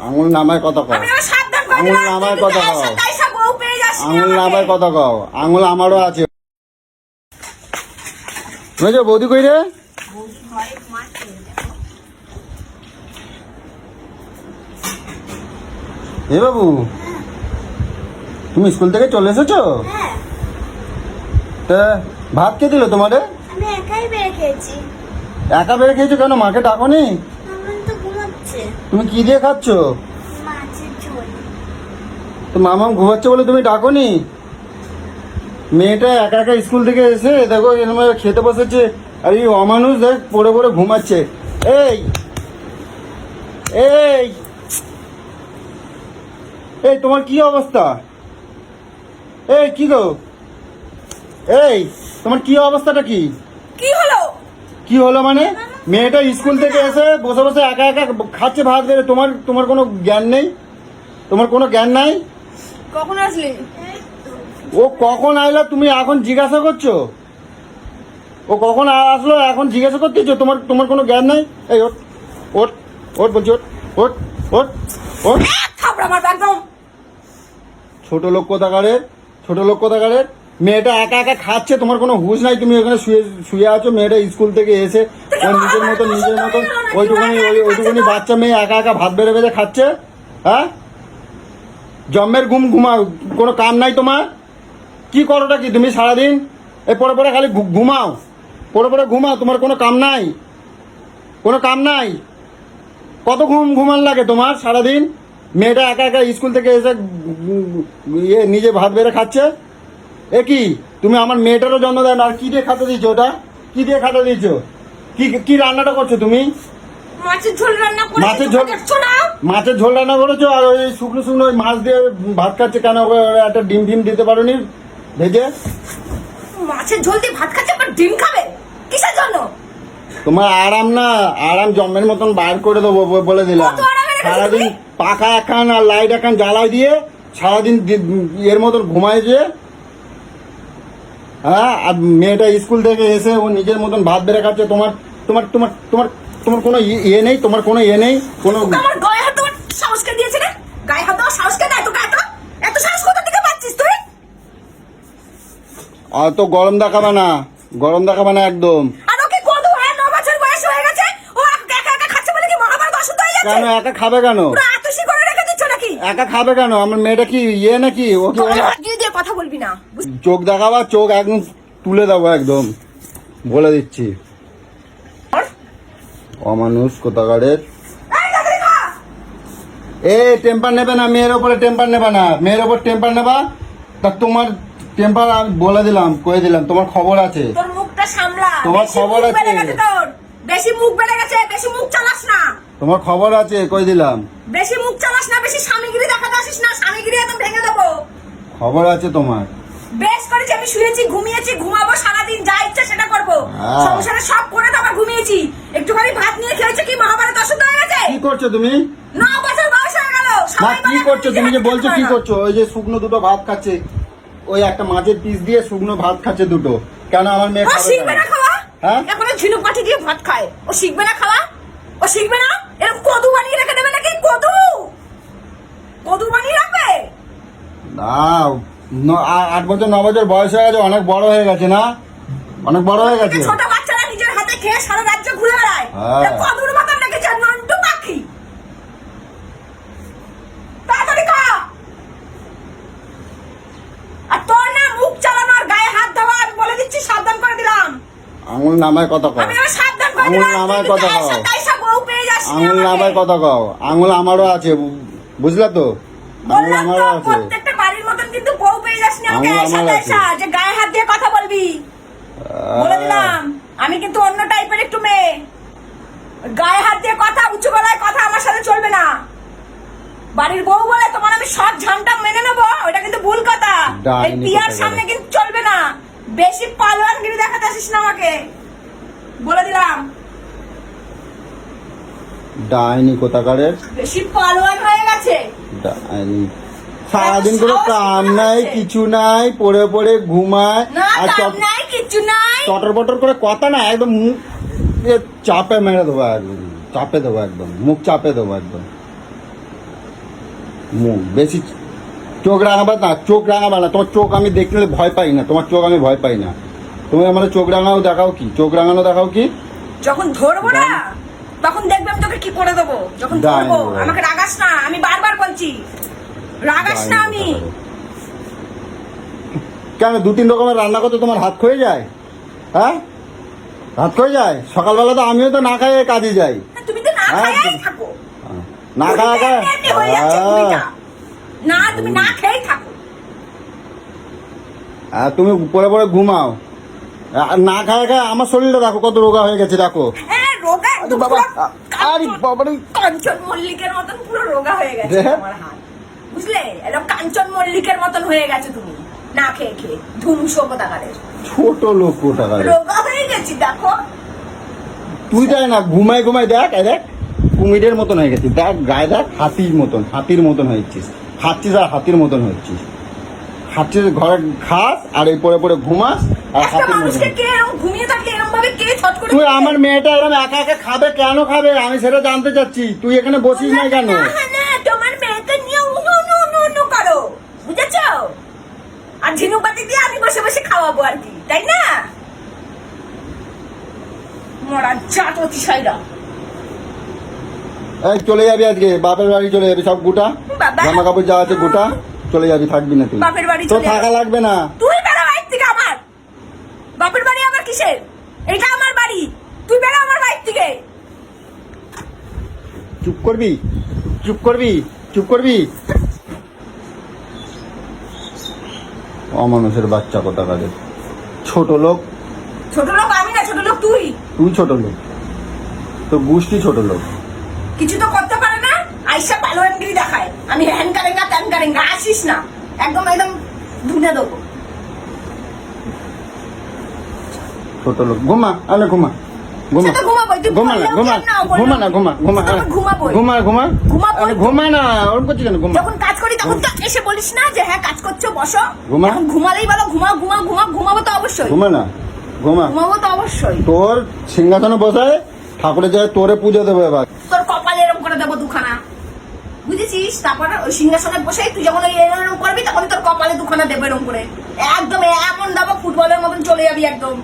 আঙুল নামায় কথা কও, আঙুল নামায় কথা কও, আঙুল নামায় কথা কও, আঙুল আমারও আছে। বুঝছো বৌদি কই রে? এ বাবু, তুমি স্কুল থেকে চলে এসেছো? তা ভাত কে দিল তোমারে? আমি একাই বের খেয়েছি। একা বেড়ে খেয়েছো কেন? মাকে ডাকোনি? মামা তো ঘুমাচ্ছে। তুমি কি দিয়ে খাচ্ছো? মাছের ঝোল। তো মামা ঘুমাচ্ছে বলে তুমি ডাকোনি? মেয়েটা একা একা স্কুল থেকে এসে দেখো এরকম খেতে বসেছে, আর এই অমানুষ দেখ পড়ে পড়ে ঘুমাচ্ছে। এই এই এই তোমার কি অবস্থা? এই কি গো, এই তোমার কি অবস্থাটা? কি কি হলো? কি হলো মানে? মেয়েটা স্কুল থেকে এসে বসে বসে একা একা খাচ্ছে ভাত বেড়ে, তোমার তোমার কোনো জ্ঞান নেই? তোমার কোনো জ্ঞান নাই? কখন আসলি? ও কখন আইলো তুমি এখন জিজ্ঞাসা করছো? ও কখন আসলো এখন জিজ্ঞাসা করতেছো? তোমার তোমার কোনো জ্ঞান নাই? এই ওট ওট ওট বলছি, ওট ওট ওট ওট। থাপড়া মারবে একদম। ছোট লোক কোথাকারের, ছোট লোক কোথাকারের। মেয়েটা একা একা খাচ্ছে, তোমার কোনো হুঁশ নাই। তুমি ওখানে শুয়ে শুয়ে আছো, মেয়েটা স্কুল থেকে এসে ওর নিজের মতন ওইটুকুনি বাচ্চা মেয়ে একা একা ভাত বেড়ে বেড়ে খাচ্ছে। হ্যাঁ, জন্মের ঘুমাও, কোনো কাম নাই তোমার? কি করোটা কি তুমি সারাদিন? এই পরে পরে খালি ঘুমাও, পরে পরে ঘুমাও, তোমার কোনো কাম নাই? কোনো কাম নাই? কত ঘুমান লাগে তোমার সারাদিন? মেয়েটা একা একা স্কুল থেকে এসে নিজে ভাত বেড়ে খাচ্ছে। এ কি, তুমি আমার মেয়েটারও জন্ম দেয় না? আর কি দিয়ে খাতে দিচ্ছ? ওটা কি দিয়ে খাতে দিচ্ছ? কি কি রান্নাটা করছো তুমি? মাছের ঝোল রান্না করে মাছের ঝোল, দেখছো না? মাছের ঝোল রান্না করেছো, আর ওই শুকনো শুকনো ওই মাছ দিয়ে ভাত খাচ্ছে কেন? একটা ডিম ফিম দিতে পারোনি ভেজে? মাছের ঝোল দিয়ে ভাত খাচ্ছে, আবার ডিম খাবে কিসের জন্য? তোমার আরাম না, আরাম জন্মের মতন বার করে দেবো বলে দিলাম। কত আরামে রেখেছো সারাদিন তুমি? পাখা একখান আর লাইট একখান জ্বালাই দিয়ে সারাদিন এর মতন ঘুমায় যে। হ্যাঁ, আর মেয়েটা স্কুল থেকে এসে ও নিজের মতন ভাত বেড়ে খাচ্ছে। তোমার তোমার তোমার তোমার তোমার কোনো ইয়ে নেই? তোমার কোনো ইয়ে নেই? কোনো আমার গায়ে হাত দেওয়ার সাহস কে দিয়েছে রে? গায়ে হাত দেওয়ার সাহস কে দেয় তোকে? এত সাহস কোথা থেকে পাচ্ছিস তুই? অত গরম দেখাবে না, গরম দেখাবে না একদম। আর ওকে কদু 9 বছর বয়স হয়ে গেছে, ও একা একা খাচ্ছে বলে কি মহাভারত অশুদ্ধ হয়ে যাচ্ছে? কেন একা খাবে কেন? পুরো আতশি করে রেখে দিচ্ছ নাকি? একা খাবে কেন? আমার মেয়েটা কি ইয়ে নাকি? ওকে তোকে হাত দিয়ে কথা বলবি না। চোখ দেখাবা, চোখ একদম তুলে দেবো একদম, বলে দিচ্ছি। অমানুষ কোথাকারের। এ টেম্পার নেবে না, মেয়ের ওপরে টেম্পার নেবে না, মেয়ের ওপর টেম্পার নেবা তা তোমার টেম্পার আমি বলে দিলাম, কয়ে দিলাম, তোমার খবর আছে। তোর মুখটা সামলা। তোমার বেশি খবর মুখ আছে। বেড়ে গেছে তোর। বেশি মুখ বেড়ে গেছে, বেশি মুখ চালাস না। তোমার খবর আছে, কয়ে দিলাম। বেশি মুখ চালাস না, বেশি স্বামীগিরি দেখাতে আসিস না, স্বামীগিরি একদম ভেঙে দেবো। খবর আছে তোমার। বেশ করেছি, আমি শুয়েছি, ঘুমিয়েছি, ঘুমাবো সারাদিন, যা ইচ্ছা সেটা করবো। হ্যাঁ। সংসারে সব করে তো আবার ঘুমিয়েছি। একটুখানি ভাত নিয়ে খেয়েছে কি মহাভারত অশুদ্ধ হয়ে গেছে? কি করছো তুমি? 9 বছর বয়স হয়ে গেল। না সবাই কি বলে করছো তুমি? যে নিজের বলছো হাতে কি খায় না। করছো? ওই যে শুকনো দুটো ভাত খাচ্ছে, ওই একটা মাছের পিস দিয়ে শুকনো ভাত খাচ্ছে দুটো। কেন আমার মেয়ে ও খাবে শিখবে কেন? না খাওয়া? হ্যাঁ? এখন ঝিনুক কাঠি দিয়ে ভাত খায়, ও শিখবে না খাওয়া? ও শিখবে না? এরকম কদু বানিয়ে রেখে দেবে নাকি? কদু কদু বানিয়ে রাখবে? না, 8 বছর 9 বছর বয়স হয়ে গেছে, অনেক বড় হয়ে গেছে না? অনেক বড় হয়ে গেছে। ছোট বাচ্চারা নিজের হাতে খেয়ে সারা রাজ্য ঘুরে বেড়ায়। হ্যাঁ। এ কদুর মতন রেখেছে নন্টু পাখি। তাড়াতাড়ি খা। আর তোর না মুখ চালানো আর গায়ে হাত দেওয়া আমি বলে দিচ্ছি, সাবধান করে দিলাম। আঙুল নামায় কথা কও, আমি এবার সাবধান করে আঙুল দিলাম। নামায় তুই কথা গায়ে কও, সাথে এসে বউ পেয়ে যাস না আঙুল আমাকে। নামায় কথা কও। আঙুল আমারও আছে, বুঝলা তো? আঙুল বললাম আমারও তো, আছে। প্রত্যেকটা বাড়ির মতন কিন্তু বউ পেয়ে যাস না আমাকে। আঙুল এসা আমার আছে। তেসা, যে গায়ে হাত দিয়ে কথা বলবি। বলে দিলাম, আমি কিন্তু অন্য টাইপের একটু মেয়ে। গায়ে হাত দিয়ে কথা, উঁচু গলায় কথা আমার সাথে চলবে না। বাড়ির বউ বলে তোমার আমি সব ঝামটা মেনে নেবো, ওটা কিন্তু ভুল কথা। ডাইনি এই পিয়ার কোথাকার। সামনে কিন্তু চলবে না। বেশি পালোয়ানগিরি দেখাতে আসিস না আমাকে, বলে দিলাম। ডাইনি কোথাকারের, বেশি পালোয়ান হয়ে গেছে। ডাইনি। সারাদিন কোনো কাম নাই, কিছু নাই, পড়ে পড়ে ঘুমায়। না আর কাম নাই, কিচ্ছু নাই। চটর পটর করে কথা না, একদম মুখ চাপে মেরে দেবো, একদম চাপে দেবো, একদম মুখ চাপে দেবো একদম। মুখ বেশি চোখ রাঙাবে না, চোখ রাঙাবে না, তোমার চোখ আমি দেখতে ভয় পাই না, তোমার চোখ আমি ভয় পাই না। তুমি আমার চোখ রাঙানো দেখাও কি, চোখ রাঙানো দেখাও কি। যখন ধরবো না তখন দেখবে আমি তোকে কি করে দেবো। যখন ধরবো আমাকে রাগাস না, আমি বারবার বলছি রাগাস না। আমি কেন 2-3 রকমের রান্না করতে তোমার হাত ক্ষয়ে যায়? হ্যাঁ, হাত ক্ষয়ে যায়। সকালবেলা তো আমিও তো না খাই কাজে যাই। তুমি তো না খেয়েই থাকো, না খাওয়া এমনি হয়ে যাচ্ছে তুমিটা। না তুমি না খেয়েই থাকো। তুমি পরে পরে ঘুমাও। আর না খায় খায় আমার শরীরটা দেখো কত রোগা হয়ে গেছে, দেখো। হ্যাঁ রোগা একদম বাবা, আরে বাবা রে। কাঞ্চন মল্লিকের মতন পুরো রোগা হয়ে গেছে তোমার হাত, বুঝলে? এরকম কাঞ্চন মল্লিকের মতন হয়ে গেছে তুমি না খেয়ে খেয়ে। ধুমসো কোথাকারের ছোট লোক কোথাকারে রোগা হয়ে গেছি দেখো। তুই যাই না ঘুমাই ঘুমাই দেখ, এই দেখ কুমিরের মতন হয়ে গেছিস, দেখ গায়ে দেখ হাতির মতন হয়েছিস, খাচ্ছিস আর হাতির মতন হয়েছিস। খাচ্ছিস ঘরে খাস আর এই পরে পরে ঘুমাস আর একটা হাতির মতন। মানুষকে কে এরকম ঘুমিয়ে থাকলে এরকম ভাবে কে ছট করে তুই আমার মেয়েটা এরকম একা একা খাবে কেন খাবে আমি সেটা জানতে চাচ্ছি। তুই এখানে বসিস না কেন? না তোমার মেয়েকে নিয়ে উনু উনু উনু উনু করো, বুঝেছো? আর ঝিনুকবাতি দিয়ে আমি বসে বসে খাওয়াবো আর কি, তাই না? মরা জাত অতিশয়রা। এই চলে যাবি আজকে বাপের বাড়ি চলে যাবি, সব গোটা বাবা। জামা কাপড় যা আছে গোটা চলে যাবি, থাকবি না তুই। বাপের বাড়ি তো চলে থাকা যাবি। লাগবে না। তুই বেরো বাড়ি থেকে। আমার বাপের বাড়ি আমার কিসের? এটা আমার বাড়ি, তুই বেরো আমার বাড়ি থেকে। চুপ করবি, চুপ করবি, চুপ করবি। অমানুষের বাচ্চা কোথাকারে, ছোট লোক। ছোট লোক আমি না, ছোট লোক তুই। তুই ছোট লোক, তো গোষ্ঠী ছোট লোক। কিছু তো করতে পারে না, আইসা পালোয়ানগিরি দেখায়। আমি হ্যান কারেঙ্গা ত্যান কারেঙ্গা, আসিস না একদম একদম ধুনে দেবো। ছোট লোক ঘুমা, আরে ঘুমা ঘুমা সে তো ঘুমাবোই, তুই ঘুমা না বললেও ঘুমা কেন না, বললেও ঘুমা না ঘুমা ঘুমা তো আমি ঘুমাবোই। ঘুমা ঘুমা ঘুমাবোই আরে তো। ঘুমা না, ওরকম করছিস কেন? ঘুমা। যখন কাজ করি তখন তো এসে বলিস না যে হ্যাঁ কাজ করছো বসো। ঘুমা। এখন ঘুমালেই বলো ঘুমা ঘুমা ঘুমা। ঘুমাবো তো অবশ্যই, ঘুমা না ঘুমা। ঘুমাবো তো অবশ্যই। তোর সিংহাসনে বসায় ঠাকুরের যায় তোরে পুজো দেবো এবার। তোর কপালে এরকম করে দেবো দুখানা, বুঝেছিস? তারপর ওই সিংহাসনে বসে তুই যখন ওই এরকম করবি তখন তোর কপালে দুখানা দেবো এরকম করে, একদম এমন দেবো ফুটবলের মতন চলে যাবি একদম।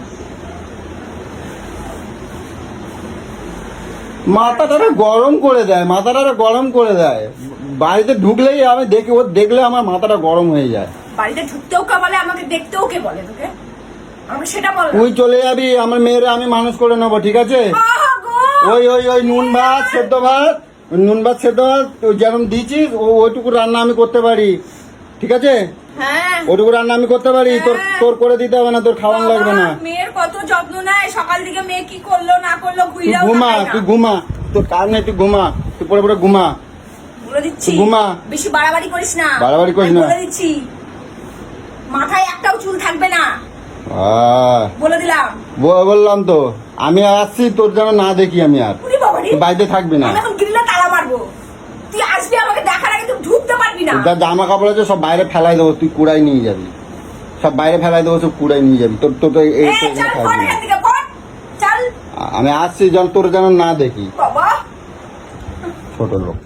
মাথাটা গরম করে দেয়, মাথাটা গরম করে দেয়। বাড়িতে ঢুকলেই আমি দেখি, ও দেখলে আমার মাথাটা গরম হয়ে যায়। বাড়িতে ঢুকতেও কে বলে, আমাকে দেখতেও কে বলে তোকে? আমাকে সেটা বল না। তুই চলে যাবি, আমার মেয়েরা আমি মানুষ করে নেবো, ঠিক আছে? আহা গো! ওই ওই ওই নুন ভাত সেদ্ধ ভাত, ওই নুন ভাত সেদ্ধ ভাত ওই যেরকম দিয়েছিস ওইটুকু রান্না আমি করতে পারি, ঠিক আছে? হ্যাঁ ওইটুকু রান্না আমি করতে পারি, তোর তোর করে দিতে হবে না, তোর খাওয়ানো লাগবে না। বাবা, মেয়ের কত যত্ন নেয়, সকাল থেকে মেয়ে কি করলো না করলো তুই ঘুইলাও ঘুমা, তুই ঘুমা, তোর কাজ নেই, তুই ঘুমা, তুই পরে পরে ঘুমা। বলে দিচ্ছি তুই ঘুমা। বেশি বাড়াবাড়ি করিস না, বাড়াবাড়ি করিস আমি না। বলে দিচ্ছি মাথায় একটাও চুল থাকবে না, আহ, বলে দিলাম। বললাম তো আমি আসছি, তোর যেন না দেখি আমি আর। উনি বাবারি, তুই বাড়িতে থাকবি না। আমি এখন গ্রিলে তালা মারবো, তুই আসবি আমাকে দেখার আগে তুই ঢুকতে পারবি না। যা জামা কাপড় আছে সব বাইরে ফেলাই দেবো, তুই কুড়াই নিয়ে যাবি, সব বাইরে ফেলাই দেবো, সব কুড়াই নিয়ে যাবি। তোর তোর তো এই এই চল ফোন এখান থেকে ফোন, চল। আমি আসছি যেন তোর যেন না দেখি, বাবা ছোট লোক।